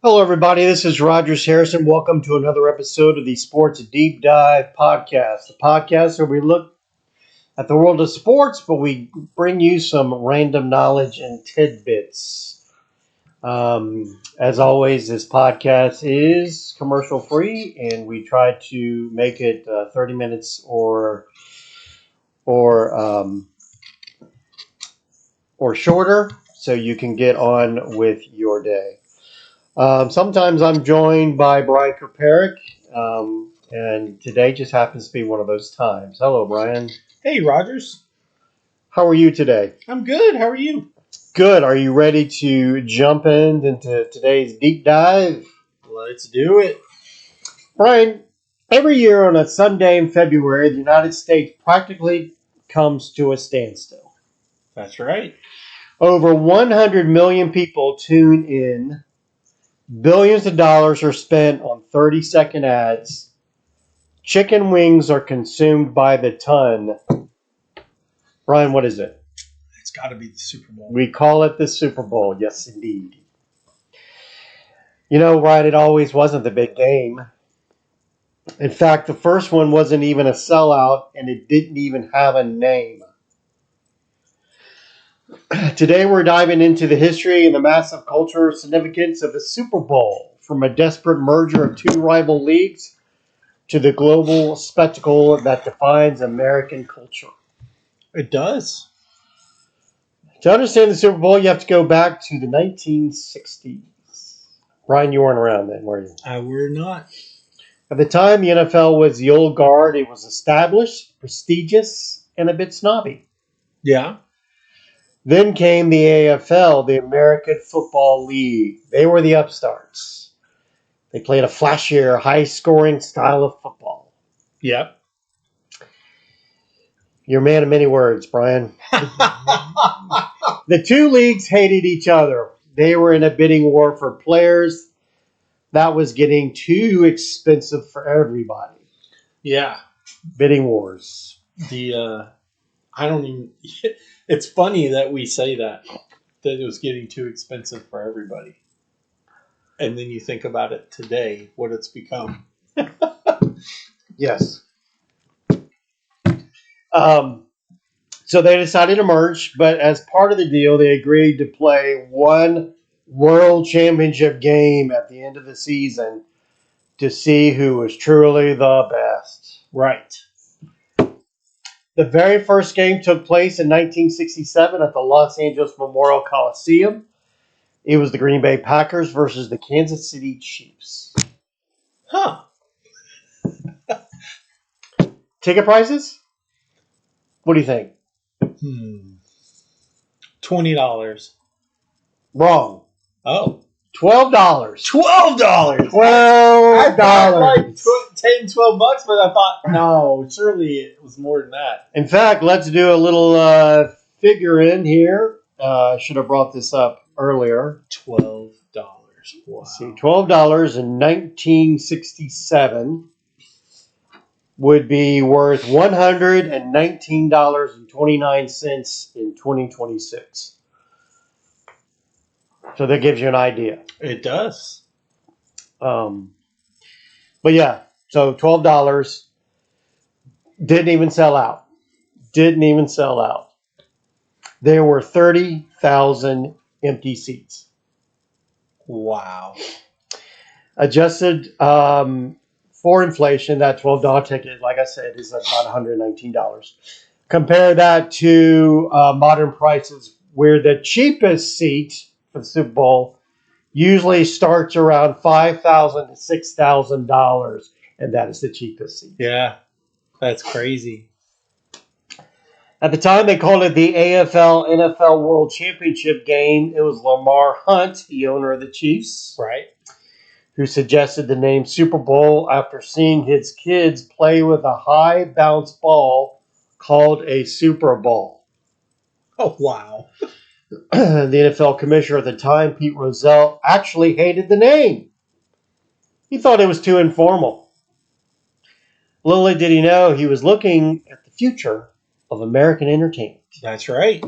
Hello, everybody. This is Rogers Harrison. Welcome to another episode of the Sports Deep Dive Podcast, the podcast where we look at the world of sports, but we bring you some random knowledge and tidbits. As always, this podcast is commercial free, and we try to make it 30 minutes or shorter, so you can get on with your day. Sometimes I'm joined by Brian Kerperick, and today just happens to be one of those times. Hello, Brian. Hey, Rogers. How are you today? I'm good. How are you? Good. Are you ready to jump into today's deep dive? Let's do it. Brian, every year on a Sunday in February, the United States practically comes to a standstill. That's right. Over 100 million people tune in. Billions of dollars are spent on 30-second ads. Chicken wings are consumed by the ton. Brian, what is it? It's got to be the Super Bowl. We call it the Super Bowl. Yes, indeed. You know, Brian, it always wasn't the big game. In fact, the first one wasn't even a sellout, and it didn't even have a name. Today, we're diving into the history and the massive cultural significance of the Super Bowl, from a desperate merger of two rival leagues to the global spectacle that defines American culture. It does. To understand the Super Bowl, you have to go back to the 1960s. Brian, you weren't around then, were you? We're not. At the time, the NFL was the old guard. It was established, prestigious, and a bit snobby. Yeah. Then came the AFL, the American Football League. They were the upstarts. They played a flashier, high-scoring style of football. Yep. You're a man of many words, Brian. The two leagues hated each other. They were in a bidding war for players. That was getting too expensive for everybody. Yeah. Bidding wars. I don't even. It's funny that we say that it was getting too expensive for everybody. And then you think about it today, what it's become. Yes. So they decided to merge, but as part of the deal, they agreed to play one world championship game at the end of the season to see who was truly the best. Right. The very first game took place in 1967 at the Los Angeles Memorial Coliseum. It was the Green Bay Packers versus the Kansas City Chiefs. Huh. Ticket prices? What do you think? $20. Wrong. Oh. $12. $12. $12. I thought like 10, $12, but I thought, no, surely it was more than that. In fact, let's do a little figure in here. Should have brought this up earlier. $12. Wow. Let's see, $12 in 1967 would be worth $119.29 in 2026. So that gives you an idea. It does. But yeah, so $12 didn't even sell out. There were 30,000 empty seats. Wow. Adjusted for inflation, that $12 ticket, like I said, is about $119. Compare that to modern prices, where the cheapest seat for the Super Bowl usually starts around $5,000 to $6,000, and that is the cheapest seat. Yeah, that's crazy. At the time, they called it the AFL-NFL World Championship game. It was Lamar Hunt, the owner of the Chiefs, Right. who suggested the name Super Bowl after seeing his kids play with a high bounce ball called a Super Ball. Oh, wow. The NFL commissioner at the time, Pete Rozelle, actually hated the name. He thought it was too informal. Little did he know he was looking at the future of American entertainment. That's right.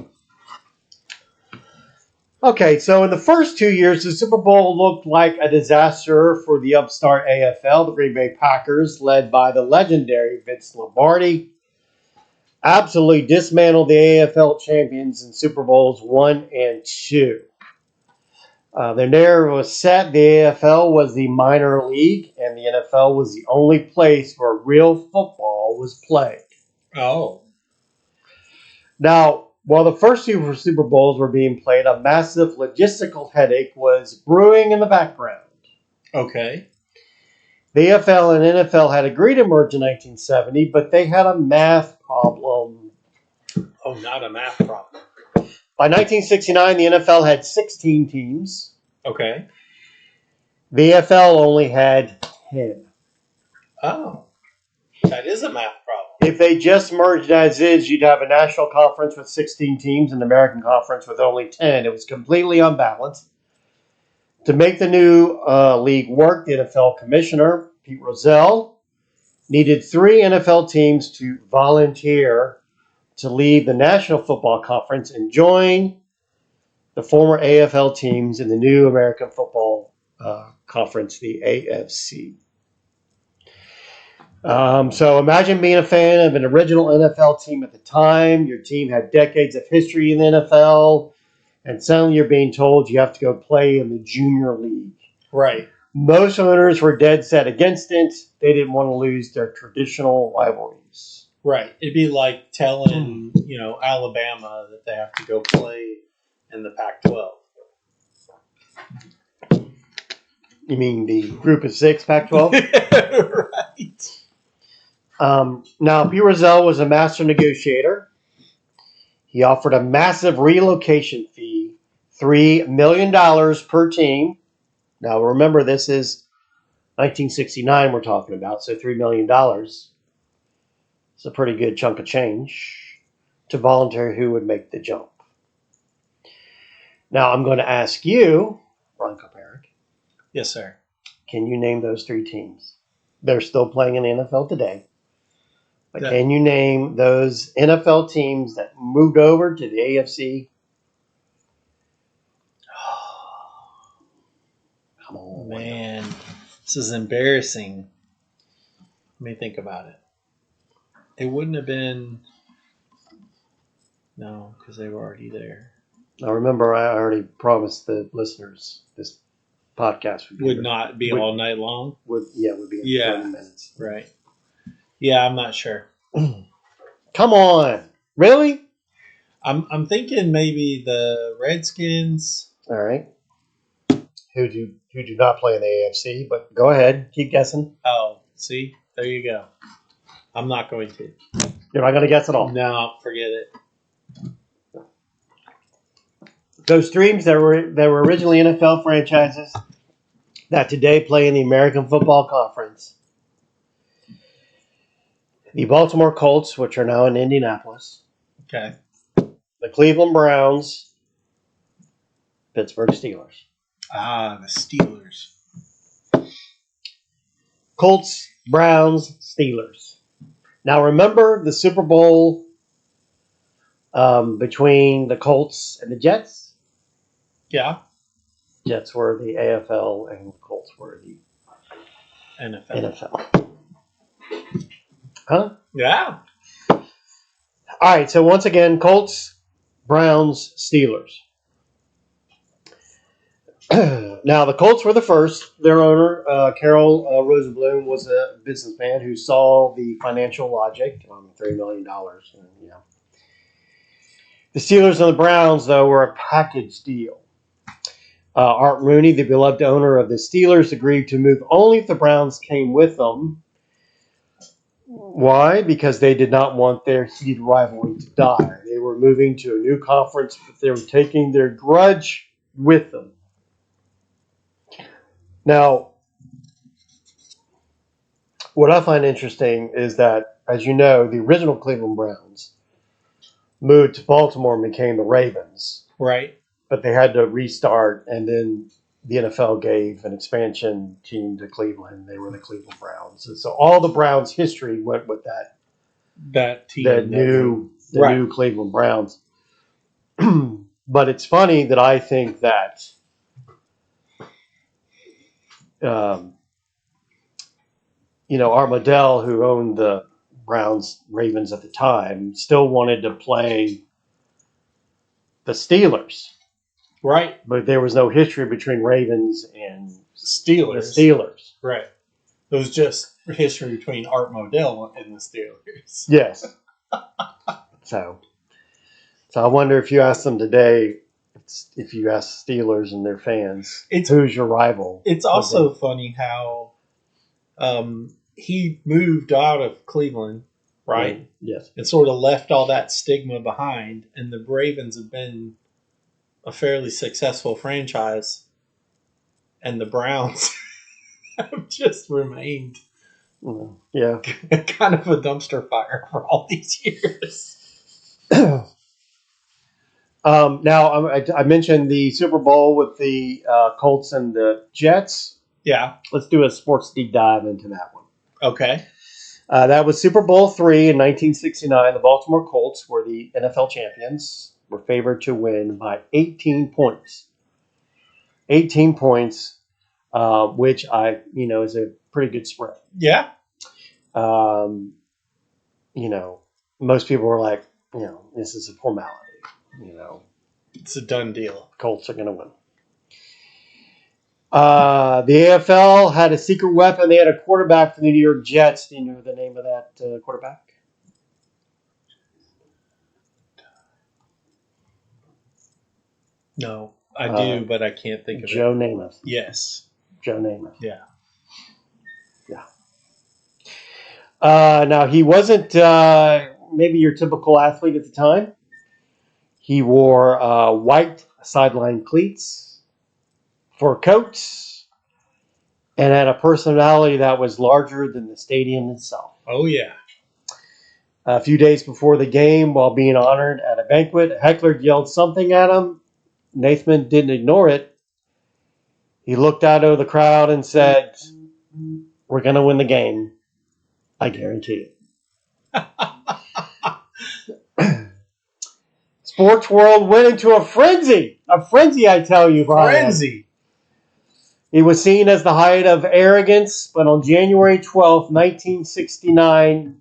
Okay, so in the first 2 years, the Super Bowl looked like a disaster for the upstart AFL. The Green Bay Packers, led by the legendary Vince Lombardi, absolutely dismantled the AFL champions in Super Bowls 1 and 2. The narrative was set. The AFL was the minor league, and the NFL was the only place where real football was played. Oh. Now, while the first two Super Bowls were being played, a massive logistical headache was brewing in the background. Okay. The AFL and NFL had agreed to merge in 1970, but they had a math problem. Oh, not a math problem. By 1969, the NFL had 16 teams. Okay. The AFL only had 10. Oh. That is a math problem. If they just merged as is, you'd have a national conference with 16 teams and an American conference with only 10. It was completely unbalanced. To make the new league work, the NFL commissioner, Pete Rozelle, needed 3 NFL teams to volunteer to leave the National Football Conference and join the former AFL teams in the new American Football Conference, the AFC. So imagine being a fan of an original NFL team at the time. Your team had decades of history in the NFL, and suddenly you're being told you have to go play in the junior league. Right. Most owners were dead set against it. They didn't want to lose their traditional rivalries. Right. It'd be like telling, Alabama that they have to go play in the Pac-12. You mean the Group of 6 Pac-12? Right. Now, Pete Rozelle was a master negotiator. He offered a massive relocation fee, $3 million per team. Now, remember, this is 1969 we're talking about, so $3 million. It's a pretty good chunk of change to volunteer who would make the jump. Now, I'm going to ask you, Bronco Parrick. Yes, sir. Can you name those 3 teams? They're still playing in the NFL today. But can you name those NFL teams that moved over to the AFC? Come on. Man, this is embarrassing. Let me think about it. It wouldn't have been... No, because they were already there. Now, remember, I already promised the listeners this podcast would not be all night long? Would be in 30 minutes. Right. Yeah, I'm not sure. Come on. Really? I'm thinking maybe the Redskins. All right. Who do not play in the AFC, but go ahead. Keep guessing. Oh, see? There you go. I'm not going to. You're not going to guess at all? No, forget it. Those teams that were originally NFL franchises that today play in the American Football Conference. The Baltimore Colts, which are now in Indianapolis. Okay. The Cleveland Browns. Pittsburgh Steelers. Ah, the Steelers. Colts, Browns, Steelers. Now remember the Super Bowl between the Colts and the Jets? Yeah. Jets were the AFL and Colts were the NFL. Huh? Yeah. All right, so once again, Colts, Browns, Steelers. Now, the Colts were the first. Their owner, Carol Rosenblum, was a businessman who saw the financial logic, $3 million. The Steelers and the Browns, though, were a package deal. Art Rooney, the beloved owner of the Steelers, agreed to move only if the Browns came with them. Why? Because they did not want their heated rivalry to die. They were moving to a new conference, but they were taking their grudge with them. Now, what I find interesting is that, as you know, the original Cleveland Browns moved to Baltimore and became the Ravens. Right. But they had to restart, and then the NFL gave an expansion team to Cleveland. They were the Cleveland Browns. And so all the Browns' history went with that team. The new Cleveland Browns. But it's funny that I think that um, Art Modell, who owned the Ravens at the time, still wanted to play the Steelers. Right. But there was no history between Ravens and Steelers. the Steelers. Right. It was just history between Art Modell and the Steelers. Yes. So I wonder if you ask them today, if you ask Steelers and their fans, who's your rival? It's also funny how he moved out of Cleveland, right? Yes. And sort of left all that stigma behind. And the Ravens have been a fairly successful franchise. And the Browns have just remained kind of a dumpster fire for all these years. Now, I mentioned the Super Bowl with the Colts and the Jets. Yeah. Let's do a sports deep dive into that one. Okay. That was Super Bowl III in 1969. The Baltimore Colts were the NFL champions, were favored to win by 18 points. 18 points, which is a pretty good spread. Yeah. Most people were like, this is a formality. It's a done deal. Colts are going to win. The AFL had a secret weapon. They had a quarterback for the New York Jets. Do you know the name of that quarterback? No, I do, but I can't think of Joe it. Namath. Yes. Joe Namath. Yeah. Now, he wasn't maybe your typical athlete at the time. He wore white sideline cleats, fur coats, and had a personality that was larger than the stadium itself. Oh, yeah. A few days before the game, while being honored at a banquet, a heckler yelled something at him. Nathman didn't ignore it. He looked out over the crowd and said, "We're going to win the game. I guarantee it." Sports world went into a frenzy. A frenzy, I tell you, Brian. Frenzy. It was seen as the height of arrogance, but on January 12th, 1969,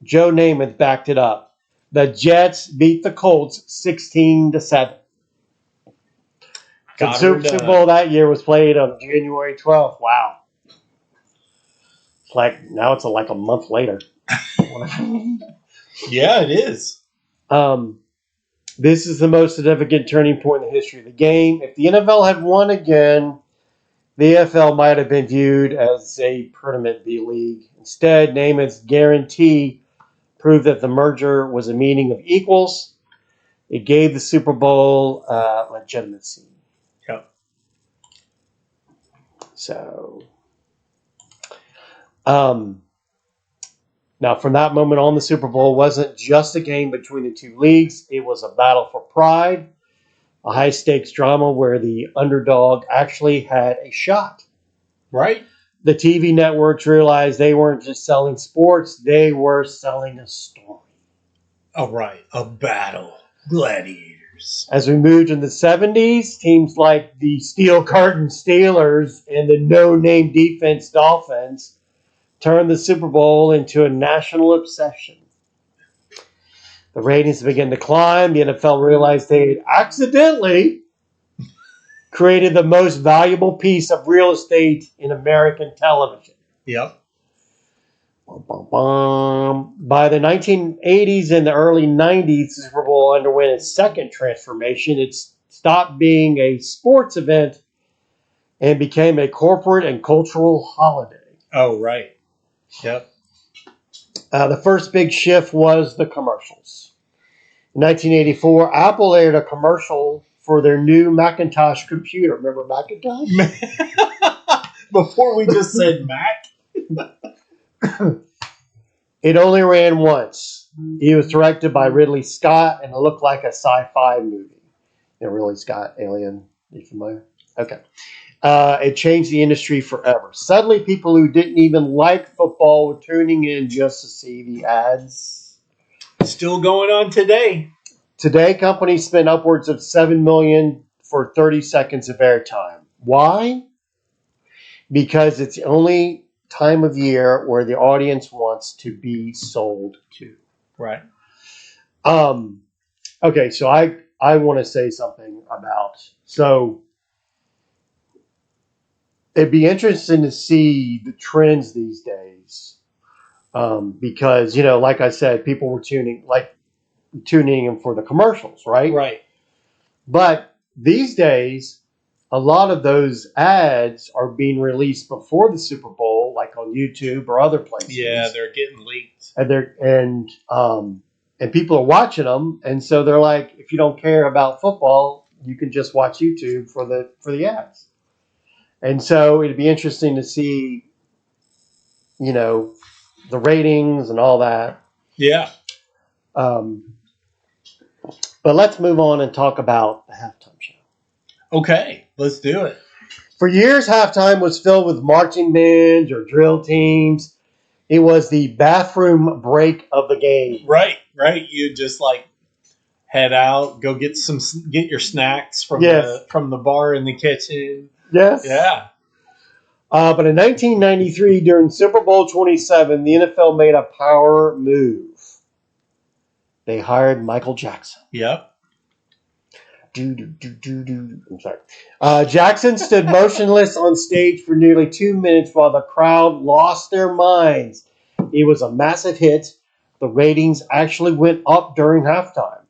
Joe Namath backed it up. The Jets beat the Colts 16-7. The Super Bowl that year was played on January 12th. Wow. Now it's like a month later. Yeah, it is. This is the most significant turning point in the history of the game. If the NFL had won again, the AFL might have been viewed as a permanent B league. Instead, Namath's guarantee proved that the merger was a meeting of equals. It gave the Super Bowl legitimacy. Yep. So, now from that moment on, the Super Bowl wasn't just a game between the two leagues. It was a battle for pride, a high-stakes drama where the underdog actually had a shot. Right. The TV networks realized they weren't just selling sports, they were selling a story. All right. A battle. Gladiators. As we moved in the 70s, teams like the Steel Curtain Steelers and the no-name defense Dolphins turned the Super Bowl into a national obsession. The ratings began to climb. The NFL realized they had accidentally created the most valuable piece of real estate in American television. Yep. By the 1980s and the early 90s, the Super Bowl underwent its second transformation. It stopped being a sports event and became a corporate and cultural holiday. Oh, right. Yep. The first big shift was the commercials. In 1984, Apple aired a commercial for their new Macintosh computer. Remember Macintosh? Before we just said Mac. It only ran once. It was directed by Ridley Scott, and it looked like a sci-fi movie. Ridley Scott, Alien. Are you familiar? Okay. It changed the industry forever. Suddenly, people who didn't even like football were tuning in just to see the ads. Still going on today. Today, companies spend upwards of $7 million for 30 seconds of airtime. Why? Because it's the only time of year where the audience wants to be sold to. Right. Okay, so I want to say something about, so it'd be interesting to see the trends these days, because, like I said, people were tuning in for the commercials, right? Right. But these days, a lot of those ads are being released before the Super Bowl, like on YouTube or other places. Yeah, they're getting leaked. And people are watching them, and so they're like, if you don't care about football, you can just watch YouTube for the ads. And so it'd be interesting to see, the ratings and all that. Yeah. But let's move on and talk about the halftime show. Okay, let's do it. For years, halftime was filled with marching bands or drill teams. It was the bathroom break of the game. Right. You just head out, go get your snacks from the bar in the kitchen. Yes. Yeah. But in 1993, during Super Bowl 27, the NFL made a power move. They hired Michael Jackson. Yep. I'm sorry. Jackson stood motionless on stage for nearly 2 minutes while the crowd lost their minds. It was a massive hit. The ratings actually went up during halftime.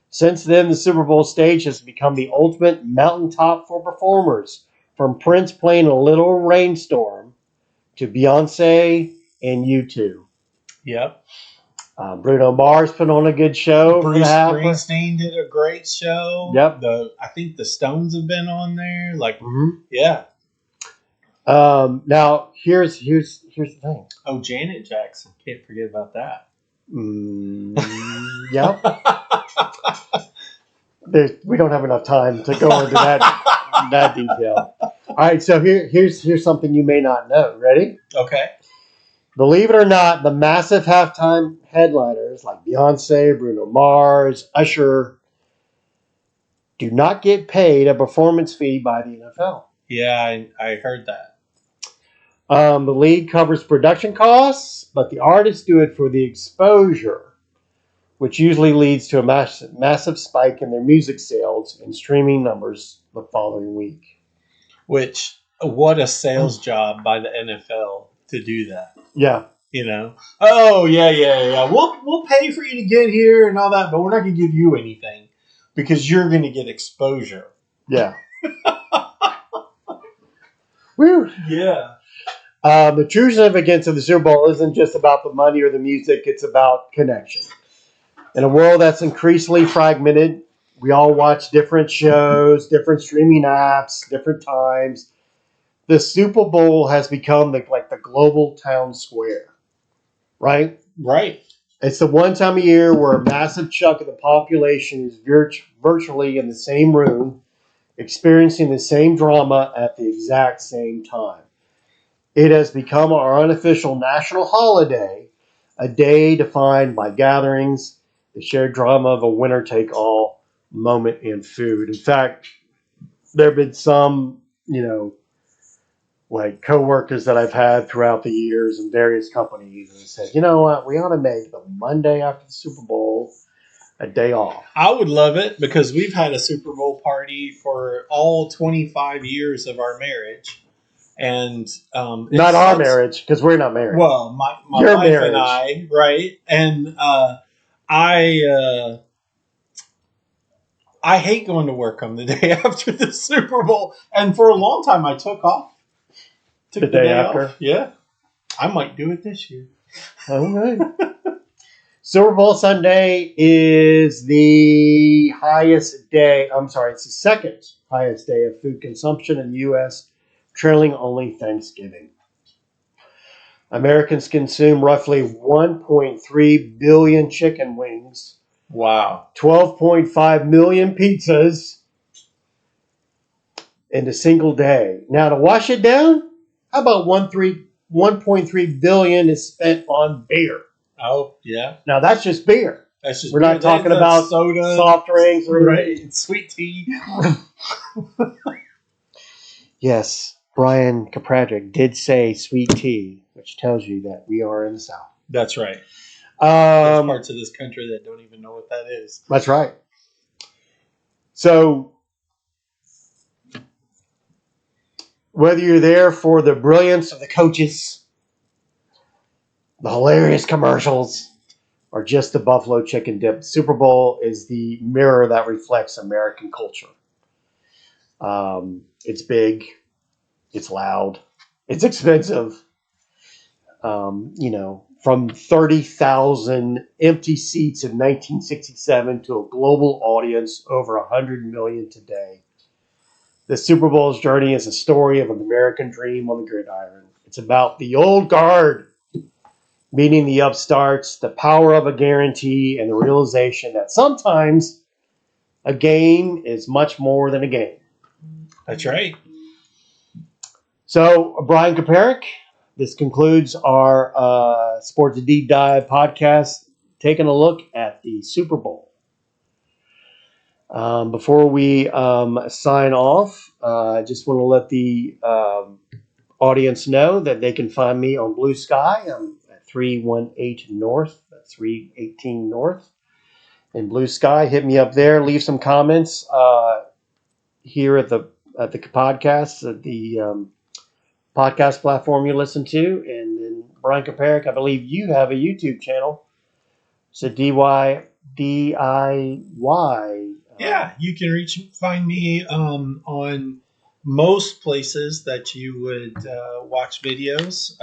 Since then, the Super Bowl stage has become the ultimate mountaintop for performers, from Prince playing a Little Rainstorm to Beyonce and U2. Yep. Bruno Mars put on a good show. Bruce Springsteen did a great show. Yep. I think the Stones have been on there. Yeah. Now here's the thing. Oh, Janet Jackson. Can't forget about that. Yep. We don't have enough time to go into that detail. All right, so here's something you may not know. Ready? Okay. Believe it or not, the massive halftime headliners like Beyonce, Bruno Mars, Usher do not get paid a performance fee by the NFL. Yeah, I heard that. The league covers production costs, but the artists do it for the exposure, which usually leads to a massive spike in their music sales and streaming numbers the following week. What a sales job by the NFL to do that. Yeah. Oh, yeah. We'll pay for you to get here and all that, but we're not going to give you anything because you're going to get exposure. Yeah. Woo. Yeah. The true significance of the Super Bowl isn't just about the money or the music. It's about connection. In a world that's increasingly fragmented, we all watch different shows, different streaming apps, different times. The Super Bowl has become the global town square, right? Right. It's the one time a year where a massive chunk of the population is virtually in the same room, experiencing the same drama at the exact same time. It has become our unofficial national holiday, a day defined by gatherings, the shared drama of a winner-take-all moment in food. In fact, there have been some, coworkers that I've had throughout the years in various companies, and said, you know what, we ought to make the Monday after the Super Bowl a day off. I would love it because we've had a Super Bowl party for all 25 years of our marriage. And not our marriage, because we're not married. Well, my Your wife marriage. and I, right? And I hate going to work on the day after the Super Bowl. And for a long time, I took off. The day after? Off. Yeah. I might do it this year. All right. Super Bowl Sunday is the it's the second highest day of food consumption in the U.S., trailing only Thanksgiving. Americans consume roughly 1.3 billion chicken wings. Wow. 12.5 million pizzas in a single day. Now, to wash it down, how about 1.3 billion is spent on beer? Oh, yeah. Now, that's just beer. That's just We're not beer. talking about soda, soft drinks. Or right? Sweet tea. Yes, Brian Kilpatrick did say sweet tea, which tells you that we are in the South. That's right. There's Um, parts of this country that don't even know what that is. that's right. So, whether you're there for the brilliance of the coaches, the hilarious commercials, or just the buffalo chicken dip, Super Bowl is the mirror that reflects American culture. It's big, it's loud, it's expensive. From 30,000 empty seats in 1967 to a global audience over 100 million today. The Super Bowl's journey is a story of an American dream on the gridiron. It's about the old guard meeting the upstarts, the power of a guarantee, and the realization that sometimes a game is much more than a game. That's right. So, Brian Kaparick, this concludes our Sports Deep Dive podcast, taking a look at the Super Bowl. Before we sign off, I just want to let the audience know that they can find me on Blue Sky. I'm at 318 North, 318 North in Blue Sky. Hit me up there. Leave some comments here at the podcast, at the podcast platform you listen to. And then Brian Kaparick, I believe you have a YouTube channel. So DIY. Yeah, you can find me on most places that you would watch videos.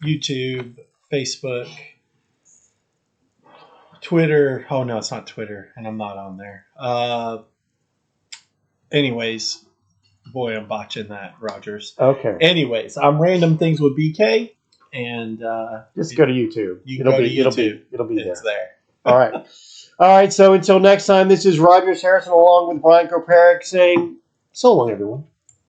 YouTube, Facebook, Twitter. Oh, no, it's not Twitter, and I'm not on there. Anyways, boy, I'm botching that, Rogers. Okay. Anyways, I'm Random Things with BK, and just go to YouTube. It'll be it's there. All right. All right. So until next time, this is Rogers Harrison along with Brian Koparic saying so long, everyone.